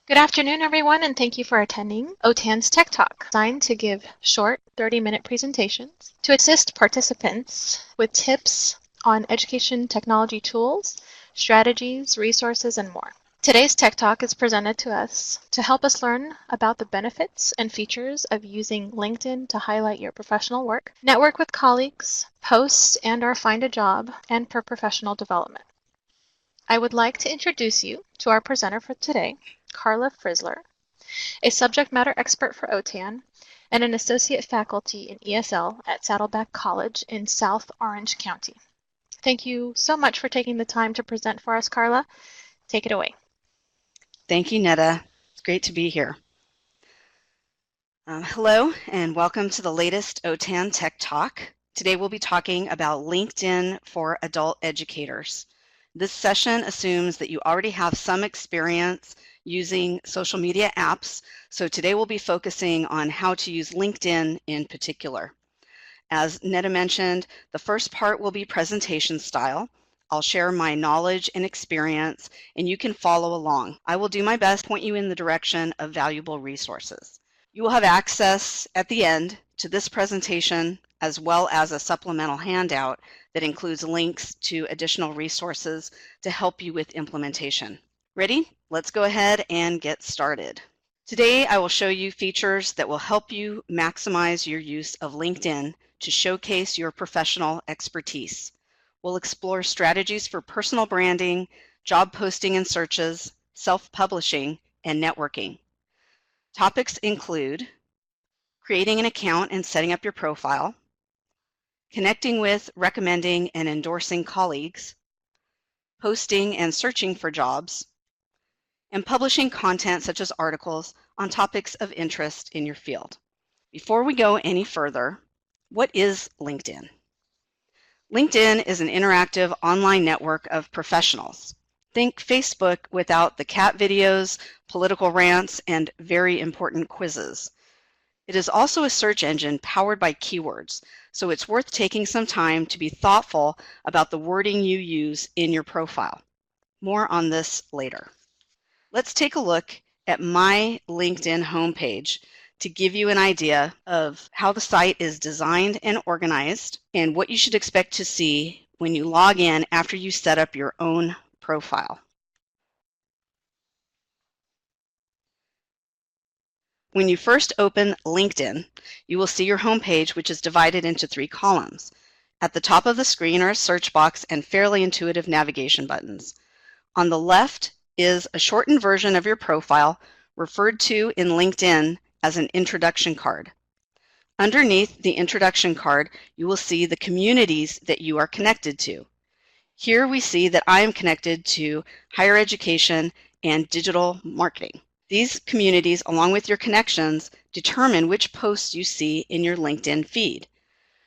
Good afternoon, everyone, and thank you for attending OTAN's Tech Talk, designed to give short 30-minute presentations to assist participants with tips on education technology tools, strategies, resources, and more. Today's Tech Talk is presented to us to help us learn about the benefits and features of using LinkedIn to highlight your professional work, network with colleagues, post and/or find a job, and for professional development. I would like to introduce you to our presenter for today, Carla Frisler, a subject matter expert for OTAN and an associate faculty in ESL at Saddleback College in South Orange County. Thank you so much for taking the time to present for us, Carla. Take it away. Thank you, Netta. It's great to be here. Hello, and welcome to the latest OTAN Tech Talk. Today we'll be talking about LinkedIn for adult educators. This session assumes that you already have some experience using social media apps, so today we'll be focusing on how to use LinkedIn in particular. As Netta mentioned, the first part will be presentation style. I'll share my knowledge and experience, and you can follow along. I will do my best to point you in the direction of valuable resources. You will have access at the end to this presentation as well as a supplemental handout that includes links to additional resources to help you with implementation. Ready? Let's go ahead and get started. Today, I will show you features that will help you maximize your use of LinkedIn to showcase your professional expertise. We'll explore strategies for personal branding, job posting and searches, self-publishing, and networking. Topics include creating an account and setting up your profile, connecting with, recommending, and endorsing colleagues, posting and searching for jobs, and publishing content such as articles on topics of interest in your field. Before we go any further, what is LinkedIn? LinkedIn is an interactive online network of professionals. Think Facebook without the cat videos, political rants, and very important quizzes. It is also a search engine powered by keywords, so it's worth taking some time to be thoughtful about the wording you use in your profile. More on this later. Let's take a look at my LinkedIn homepage to give you an idea of how the site is designed and organized and what you should expect to see when you log in after you set up your own profile. When you first open LinkedIn, you will see your homepage, which is divided into 3 columns. At the top of the screen are a search box and fairly intuitive navigation buttons. On the left is a shortened version of your profile, referred to in LinkedIn as an introduction card. Underneath the introduction card, you will see the communities that you are connected to. Here we see that I am connected to higher education and digital marketing. These communities, along with your connections, determine which posts you see in your LinkedIn feed.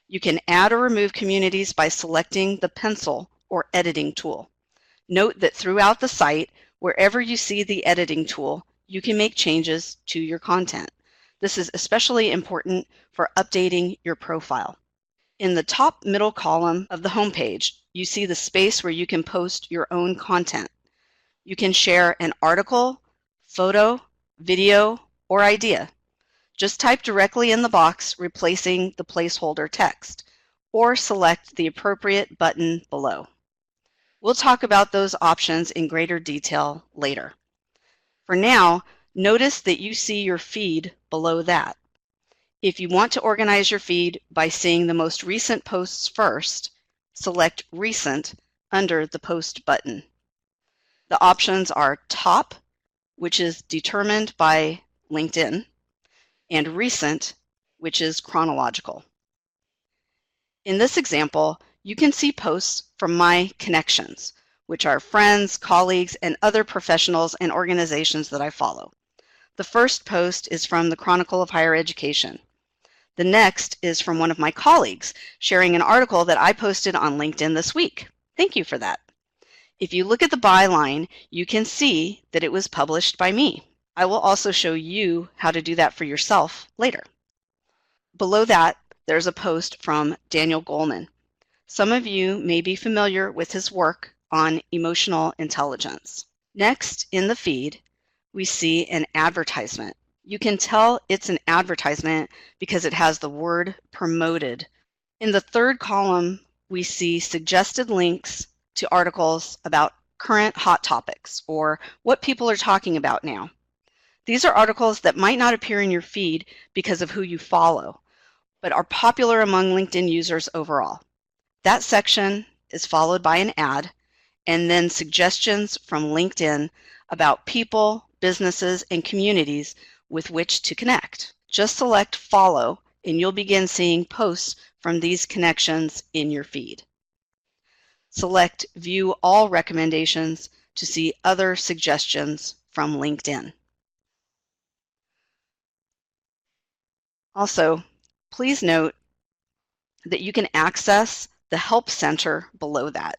You can add or remove communities by selecting the pencil or editing tool. Note that throughout the site, wherever you see the editing tool, you can make changes to your content. This is especially important for updating your profile. In the top middle column of the homepage, you see the space where you can post your own content. You can share an article, photo, video, or idea. Just type directly in the box, replacing the placeholder text, or select the appropriate button below. We'll talk about those options in greater detail later. For now, notice that you see your feed below that. If you want to organize your feed by seeing the most recent posts first, select Recent under the Post button. The options are Top, which is determined by LinkedIn, and Recent, which is chronological. In this example, you can see posts from my connections, which are friends, colleagues, and other professionals and organizations that I follow. The first post is from the Chronicle of Higher Education. The next is from one of my colleagues sharing an article that I posted on LinkedIn this week. Thank you for that. If you look at the byline, you can see that it was published by me. I will also show you how to do that for yourself later. Below that, there's a post from Daniel Goleman. Some of you may be familiar with his work on emotional intelligence. Next in the feed, we see an advertisement. You can tell it's an advertisement because it has the word promoted. In the third column, we see suggested links to articles about current hot topics or what people are talking about now. These are articles that might not appear in your feed because of who you follow, but are popular among LinkedIn users overall. That section is followed by an ad and then suggestions from LinkedIn about people, businesses, and communities with which to connect. Just select follow and you'll begin seeing posts from these connections in your feed. Select view all recommendations to see other suggestions from LinkedIn. Also, please note that you can access the Help Center below that.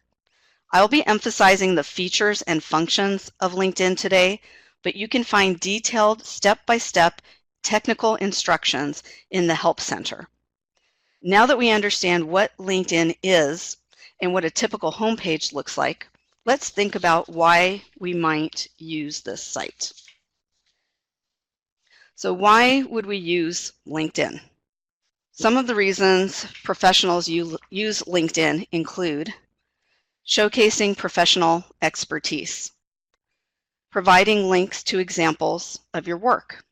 I'll be emphasizing the features and functions of LinkedIn today, but you can find detailed step-by-step technical instructions in the Help Center. Now that we understand what LinkedIn is and what a typical homepage looks like, let's think about why we might use this site. So why would we use LinkedIn? Some of the reasons professionals use LinkedIn include showcasing professional expertise, providing links to examples of your work,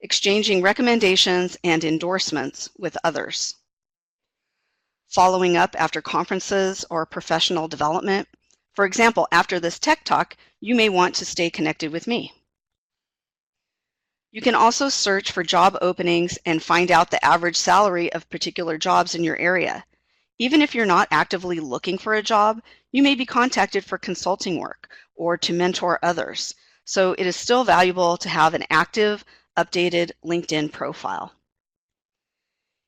exchanging recommendations and endorsements with others, following up after conferences or professional development. For example, after this tech talk, you may want to stay connected with me. You can also search for job openings and find out the average salary of particular jobs in your area. Even if you're not actively looking for a job, you may be contacted for consulting work or to mentor others. So it is still valuable to have an active, updated LinkedIn profile.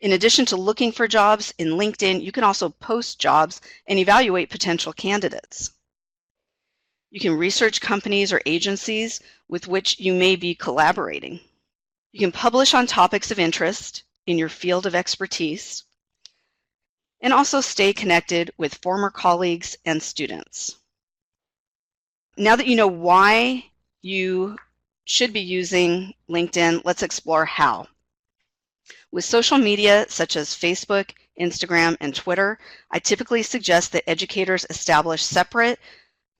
In addition to looking for jobs in LinkedIn, you can also post jobs and evaluate potential candidates. You can research companies or agencies with which you may be collaborating. You can publish on topics of interest in your field of expertise, and also stay connected with former colleagues and students. Now that you know why you should be using LinkedIn, let's explore how. With social media such as Facebook, Instagram, and Twitter, I typically suggest that educators establish separate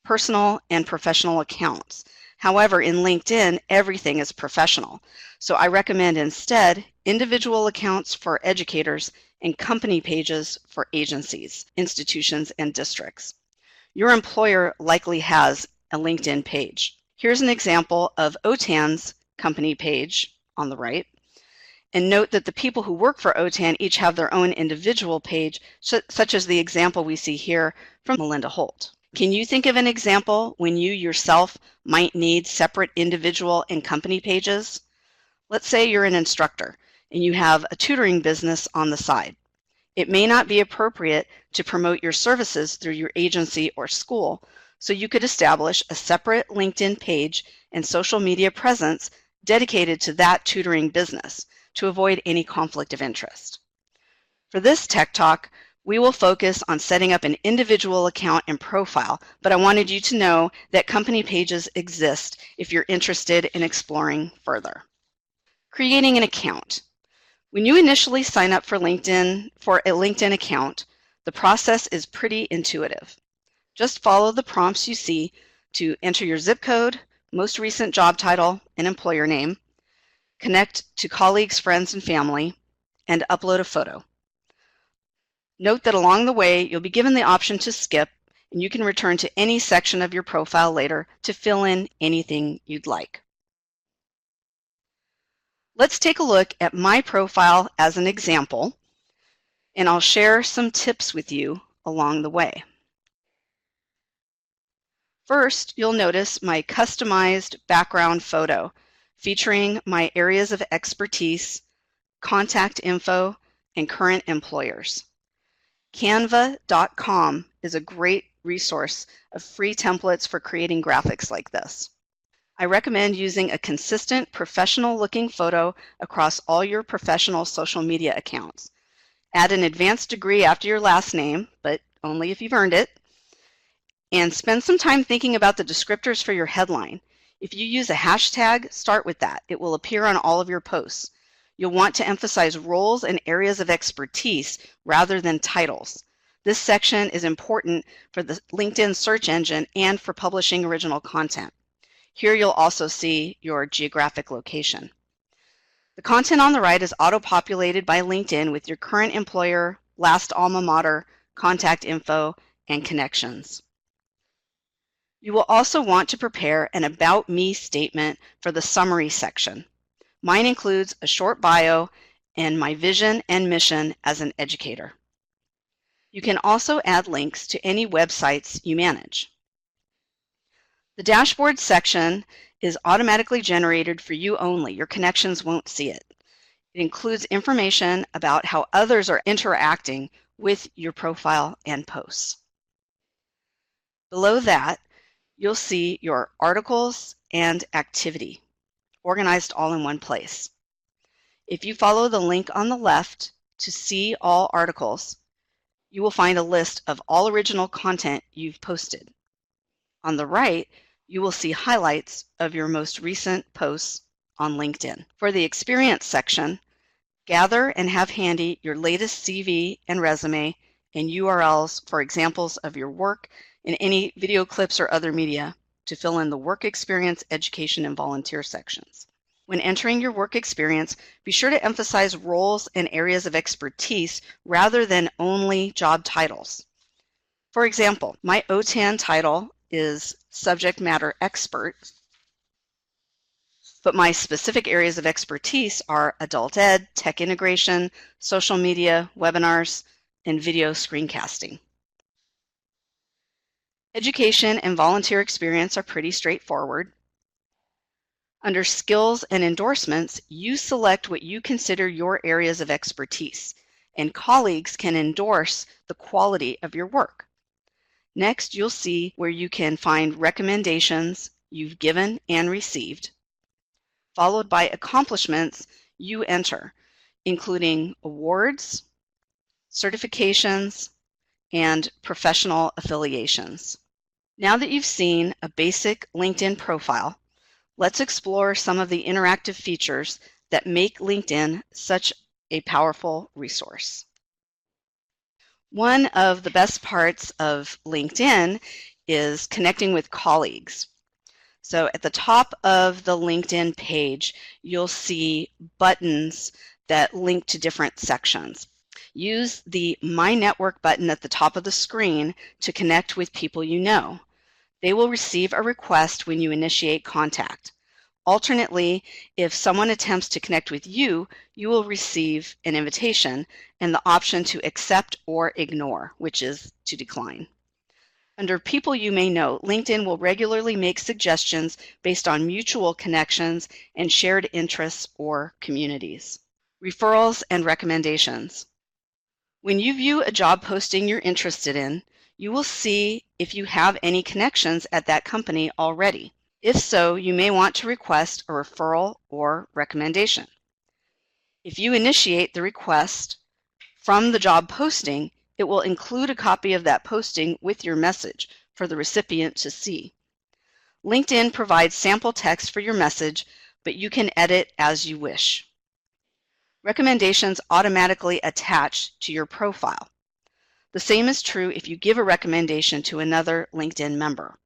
personal and professional accounts. However, in LinkedIn, everything is professional. So I recommend instead individual accounts for educators and company pages for agencies, institutions, and districts. Your employer likely has a LinkedIn page. Here's an example of OTAN's company page on the right. And note that the people who work for OTAN each have their own individual page, such as the example we see here from Melinda Holt. Can you think of an example when you yourself might need separate individual and company pages? Let's say you're an instructor and you have a tutoring business on the side. It may not be appropriate to promote your services through your agency or school, so you could establish a separate LinkedIn page and social media presence dedicated to that tutoring business to avoid any conflict of interest. For this Tech Talk, we will focus on setting up an individual account and profile, but I wanted you to know that company pages exist if you're interested in exploring further. Creating an account. When you initially sign up for a LinkedIn account, the process is pretty intuitive. Just follow the prompts you see to enter your zip code, most recent job title, and employer name, connect to colleagues, friends, and family, and upload a photo. Note that along the way, you'll be given the option to skip, and you can return to any section of your profile later to fill in anything you'd like. Let's take a look at my profile as an example, and I'll share some tips with you along the way. First, you'll notice my customized background photo featuring my areas of expertise, contact info, and current employers. Canva.com is a great resource of free templates for creating graphics like this. I recommend using a consistent professional-looking photo across all your professional social media accounts. Add an advanced degree after your last name, but only if you've earned it, and spend some time thinking about the descriptors for your headline. If you use a hashtag, start with that. It will appear on all of your posts. You'll want to emphasize roles and areas of expertise rather than titles. This section is important for the LinkedIn search engine and for publishing original content. Here you'll also see your geographic location. The content on the right is auto-populated by LinkedIn with your current employer, last alma mater, contact info, and connections. You will also want to prepare an About Me statement for the summary section. Mine includes a short bio and my vision and mission as an educator. You can also add links to any websites you manage. The dashboard section is automatically generated for you only. Your connections won't see it. It includes information about how others are interacting with your profile and posts. Below that, you'll see your articles and activity organized all in one place. If you follow the link on the left to see all articles, you will find a list of all original content you've posted. On the right, you will see highlights of your most recent posts on LinkedIn. For the experience section, gather and have handy your latest CV and resume and URLs for examples of your work in any video clips or other media to fill in the work experience, education, and volunteer sections. When entering your work experience, be sure to emphasize roles and areas of expertise rather than only job titles. For example, my OTAN title is Subject Matter Expert, but my specific areas of expertise are adult ed, tech integration, social media, webinars, and video screencasting. Education and volunteer experience are pretty straightforward. Under Skills and Endorsements, you select what you consider your areas of expertise, and colleagues can endorse the quality of your work. Next, you'll see where you can find recommendations you've given and received, followed by accomplishments you enter, including awards, certifications, and professional affiliations. Now that you've seen a basic LinkedIn profile, let's explore some of the interactive features that make LinkedIn such a powerful resource. One of the best parts of LinkedIn is connecting with colleagues. So at the top of the LinkedIn page, you'll see buttons that link to different sections. Use the My Network button at the top of the screen to connect with people you know. They will receive a request when you initiate contact. Alternately, if someone attempts to connect with you, you will receive an invitation and the option to accept or ignore, which is to decline. Under People You May Know, LinkedIn will regularly make suggestions based on mutual connections and shared interests or communities. Referrals and recommendations. When you view a job posting you're interested in, you will see if you have any connections at that company already. If so, you may want to request a referral or recommendation. If you initiate the request from the job posting, it will include a copy of that posting with your message for the recipient to see. LinkedIn provides sample text for your message, but you can edit as you wish. Recommendations automatically attach to your profile. The same is true if you give a recommendation to another LinkedIn member.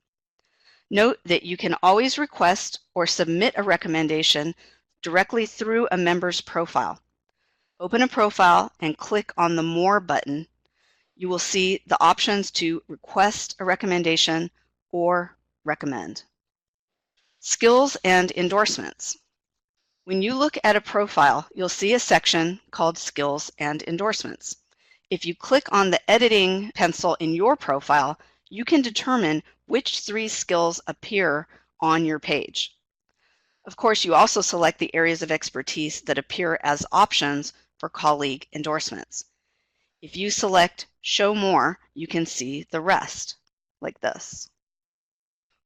Note that you can always request or submit a recommendation directly through a member's profile. Open a profile and click on the More button. You will see the options to request a recommendation or recommend. Skills and endorsements. When you look at a profile, you'll see a section called Skills and Endorsements. If you click on the editing pencil in your profile, you can determine which 3 skills appear on your page. Of course, you also select the areas of expertise that appear as options for colleague endorsements. If you select Show More, you can see the rest, like this.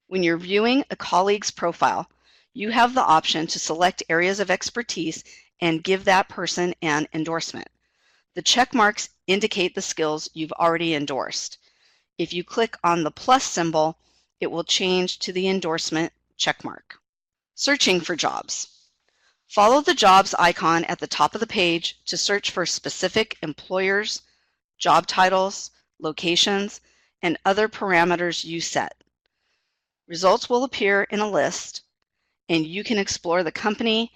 When you're viewing a colleague's profile, you have the option to select areas of expertise and give that person an endorsement. The check marks indicate the skills you've already endorsed. If you click on the plus symbol, it will change to the endorsement check mark. Searching for jobs. Follow the jobs icon at the top of the page to search for specific employers, job titles, locations, and other parameters you set. Results will appear in a list, and you can explore the company,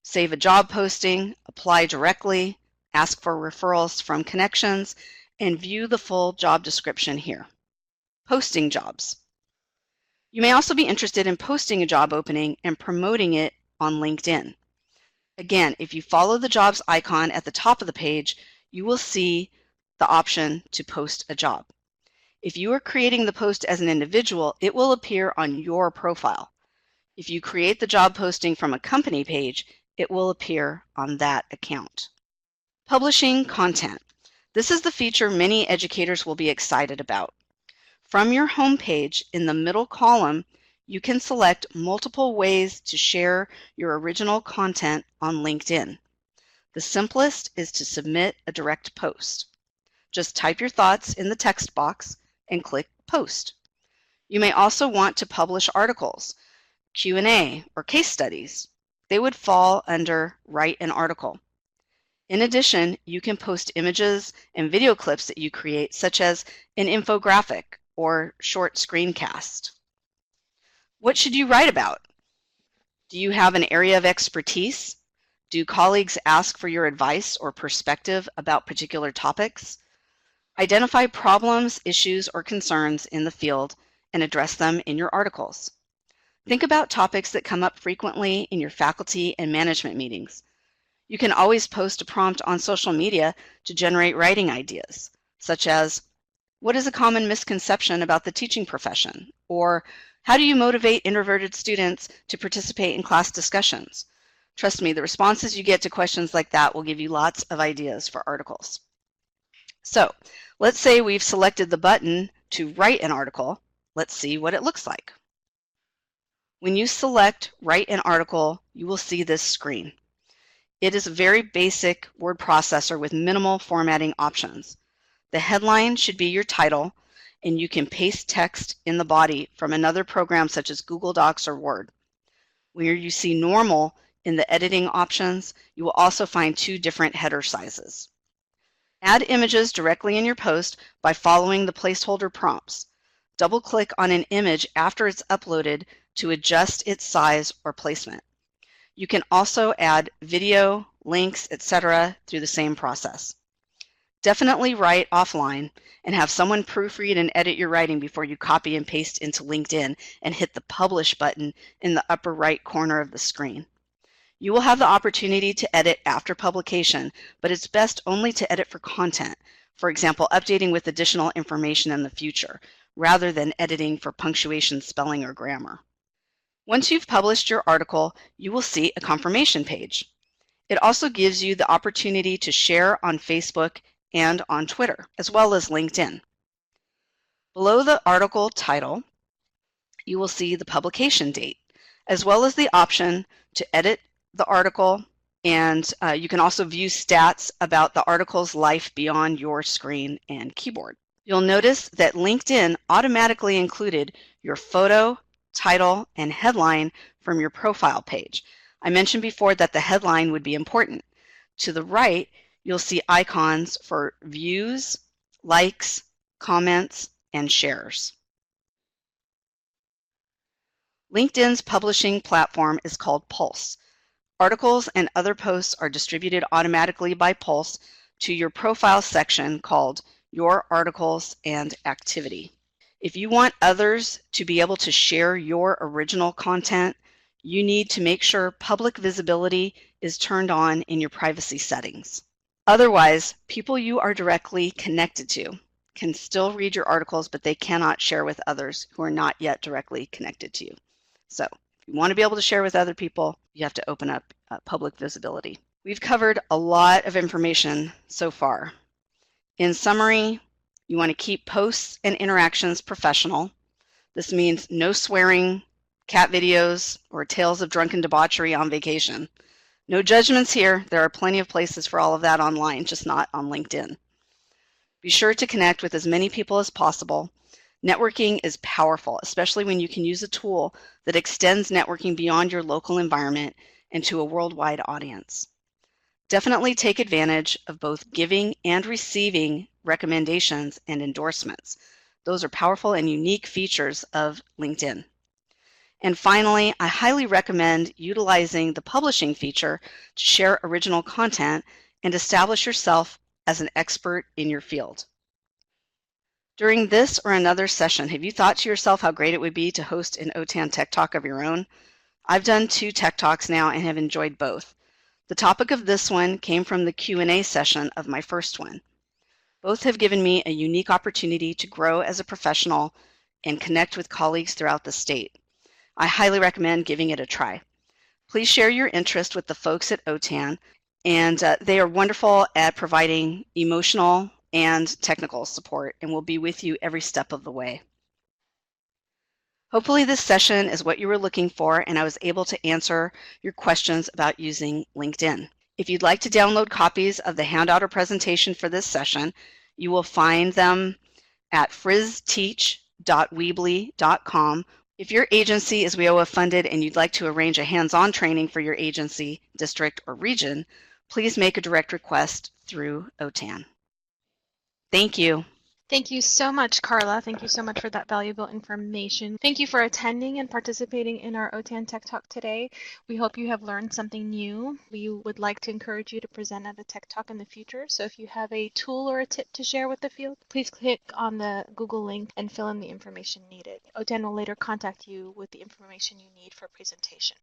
save a job posting, apply directly, ask for referrals from connections, and view the full job description here. Posting jobs. You may also be interested in posting a job opening and promoting it on LinkedIn. Again, if you follow the jobs icon at the top of the page, you will see the option to post a job. If you are creating the post as an individual, it will appear on your profile. If you create the job posting from a company page, it will appear on that account. Publishing content. This is the feature many educators will be excited about. From your home page, in the middle column, you can select multiple ways to share your original content on LinkedIn. The simplest is to submit a direct post. Just type your thoughts in the text box and click Post. You may also want to publish articles, Q&A, or case studies. They would fall under Write an Article. In addition, you can post images and video clips that you create, such as an infographic or short screencast. What should you write about? Do you have an area of expertise? Do colleagues ask for your advice or perspective about particular topics? Identify problems, issues, or concerns in the field and address them in your articles. Think about topics that come up frequently in your faculty and management meetings. You can always post a prompt on social media to generate writing ideas, such as, what is a common misconception about the teaching profession? Or, how do you motivate introverted students to participate in class discussions? Trust me, the responses you get to questions like that will give you lots of ideas for articles. So, let's say we've selected the button to write an article. Let's see what it looks like. When you select Write an Article, you will see this screen. It is a very basic word processor with minimal formatting options. The headline should be your title, and you can paste text in the body from another program such as Google Docs or Word. Where you see Normal in the editing options, you will also find two different header sizes. Add images directly in your post by following the placeholder prompts. Double-click on an image after it's uploaded to adjust its size or placement. You can also add video, links, etc. through the same process. Definitely write offline and have someone proofread and edit your writing before you copy and paste into LinkedIn and hit the Publish button in the upper right corner of the screen. You will have the opportunity to edit after publication, but it's best only to edit for content, for example, updating with additional information in the future, rather than editing for punctuation, spelling, or grammar. Once you've published your article, you will see a confirmation page. It also gives you the opportunity to share on Facebook and on Twitter, as well as LinkedIn. Below the article title, you will see the publication date, as well as the option to edit the article, and you can also view stats about the article's life beyond your screen and keyboard. You'll notice that LinkedIn automatically included your photo, title, and headline from your profile page. I mentioned before that the headline would be important. To the right, you'll see icons for views, likes, comments, and shares. LinkedIn's publishing platform is called Pulse. Articles and other posts are distributed automatically by Pulse to your profile section called Your Articles and Activity. If you want others to be able to share your original content, you need to make sure public visibility is turned on in your privacy settings. Otherwise, people you are directly connected to can still read your articles, but they cannot share with others who are not yet directly connected to you. So, if you want to be able to share with other people, you have to open up public visibility. We've covered a lot of information so far. In summary, you want to keep posts and interactions professional. This means no swearing, cat videos, or tales of drunken debauchery on vacation. No judgments here. There are plenty of places for all of that online, just not on LinkedIn. Be sure to connect with as many people as possible. Networking is powerful, especially when you can use a tool that extends networking beyond your local environment and to a worldwide audience. Definitely take advantage of both giving and receiving recommendations and endorsements. Those are powerful and unique features of LinkedIn. And finally, I highly recommend utilizing the publishing feature to share original content and establish yourself as an expert in your field. During this or another session, have you thought to yourself how great it would be to host an OTAN Tech Talk of your own? I've done 2 Tech Talks now and have enjoyed both. The topic of this one came from the Q&A session of my first one. Both have given me a unique opportunity to grow as a professional and connect with colleagues throughout the state. I highly recommend giving it a try. Please share your interest with the folks at OTAN, and they are wonderful at providing emotional and technical support and will be with you every step of the way. Hopefully this session is what you were looking for and I was able to answer your questions about using LinkedIn. If you'd like to download copies of the handout or presentation for this session, you will find them at frizteach.weebly.com. If your agency is WIOA funded and you'd like to arrange a hands-on training for your agency, district, or region, please make a direct request through OTAN. Thank you. Thank you so much, Carla. Thank you so much for that valuable information. Thank you for attending and participating in our OTAN Tech Talk today. We hope you have learned something new. We would like to encourage you to present at a Tech Talk in the future. So if you have a tool or a tip to share with the field, please click on the Google link and fill in the information needed. OTAN will later contact you with the information you need for presentation.